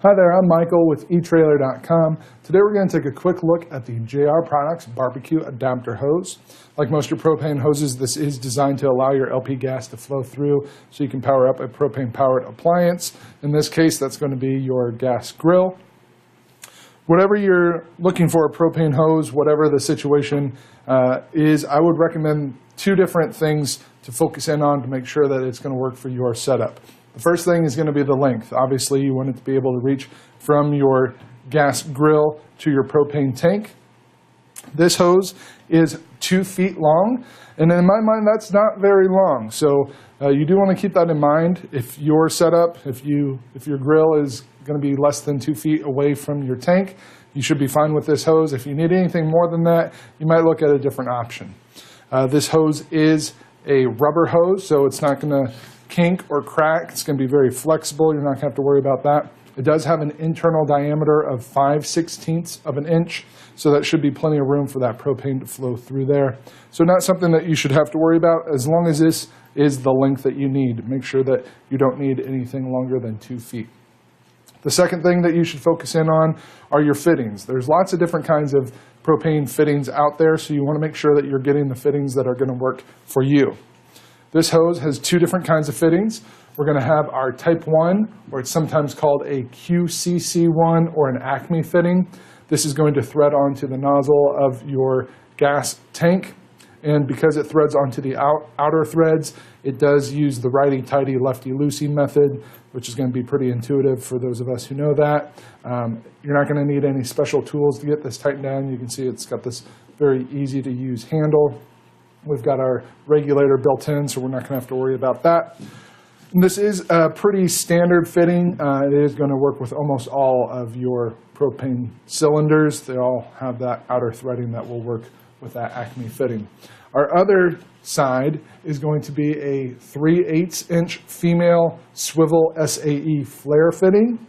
Hi there, I'm Michael with etrailer.com. Today we're going to take a quick look at the JR Products BBQ adapter hose. Like most of your propane hoses, this is designed to allow your LP gas to flow through so you can power up a propane-powered appliance. In this case, that's going to be your gas grill. Whatever you're looking for a propane hose, whatever the situation is, I would recommend two different things to focus in on to make sure that it's going to work for your setup. The first thing is going to be the length. Obviously, you want it to be able to reach from your gas grill to your propane tank. This hose is 2 feet long, and in my mind, that's not very long. So you do want to keep that in mind. If your setup, if your grill is going to be less than 2 feet away from your tank, you should be fine with this hose. If you need anything more than that, you might look at a different option. This hose is a rubber hose, so it's not going to kink or crack. It's going to be very flexible. You're not going to have to worry about that. It does have an internal diameter of 5/16 of an inch, so that should be plenty of room for that propane to flow through there. So not something that you should have to worry about as long as this is the length that you need. Make sure that you don't need anything longer than 2 feet. The second thing that you should focus in on are your fittings. There's lots of different kinds of propane fittings out there, so you want to make sure that you're getting the fittings that are going to work for you. This hose has two different kinds of fittings. We're going to have our Type 1, or it's sometimes called a QCC1 or an Acme fitting. This is going to thread onto the nozzle of your gas tank, and because it threads onto the outer threads, it does use the righty-tighty, lefty-loosey method, which is going to be pretty intuitive for those of us who know that. You're not going to need any special tools to get this tightened down. You can see it's got this very easy-to-use handle. We've got our regulator built in, so we're not going to have to worry about that. And this is a pretty standard fitting. It is going to work with almost all of your propane cylinders. They all have that outer threading that will work with that Acme fitting. Our other side is going to be a 3/8 inch female swivel SAE flare fitting.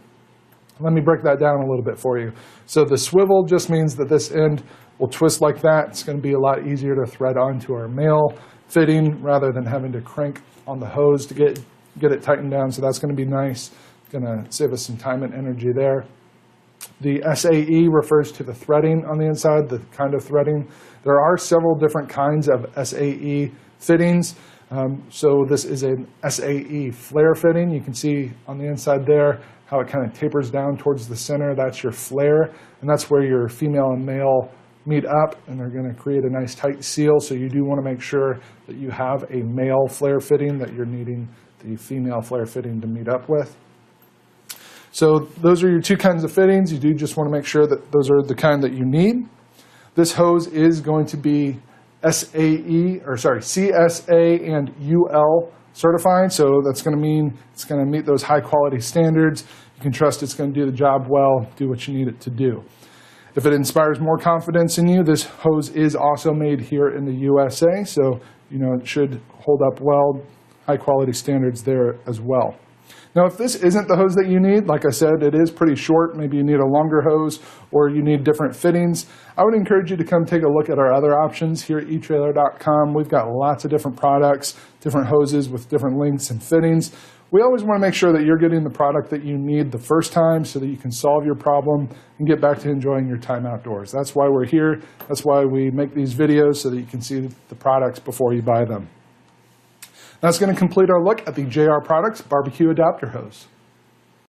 Let me break that down a little bit for you. So the swivel just means that this end will twist like that. It's going to be a lot easier to thread onto our male fitting rather than having to crank on the hose to get it tightened down. So that's going to be nice. It's going to save us some time and energy there. The SAE refers to the threading on the inside, the kind of threading. There are several different kinds of SAE fittings. So this is an SAE flare fitting. You can see on the inside there how it kind of tapers down towards the center. That's your flare, and that's where your female and male meet up, and they're going to create a nice tight seal. So you do want to make sure that you have a male flare fitting that you're needing the female flare fitting to meet up with. So those are your two kinds of fittings. You do just want to make sure that those are the kind that you need. This hose is going to be CSA and UL certified, so that's going to mean it's going to meet those high quality standards. You can trust it's going to do the job well, do what you need it to do. If it inspires more confidence in you, this hose is also made here in the USA, so it should hold up well, high quality standards there as well. Now, if this isn't the hose that you need, like I said, it is pretty short. Maybe you need a longer hose or you need different fittings. I would encourage you to come take a look at our other options here at etrailer.com. We've got lots of different products, different hoses with different lengths and fittings. We always want to make sure that you're getting the product that you need the first time so that you can solve your problem and get back to enjoying your time outdoors. That's why we're here. That's why we make these videos, so that you can see the products before you buy them. That's going to complete our look at the JR Products BBQ adapter hose.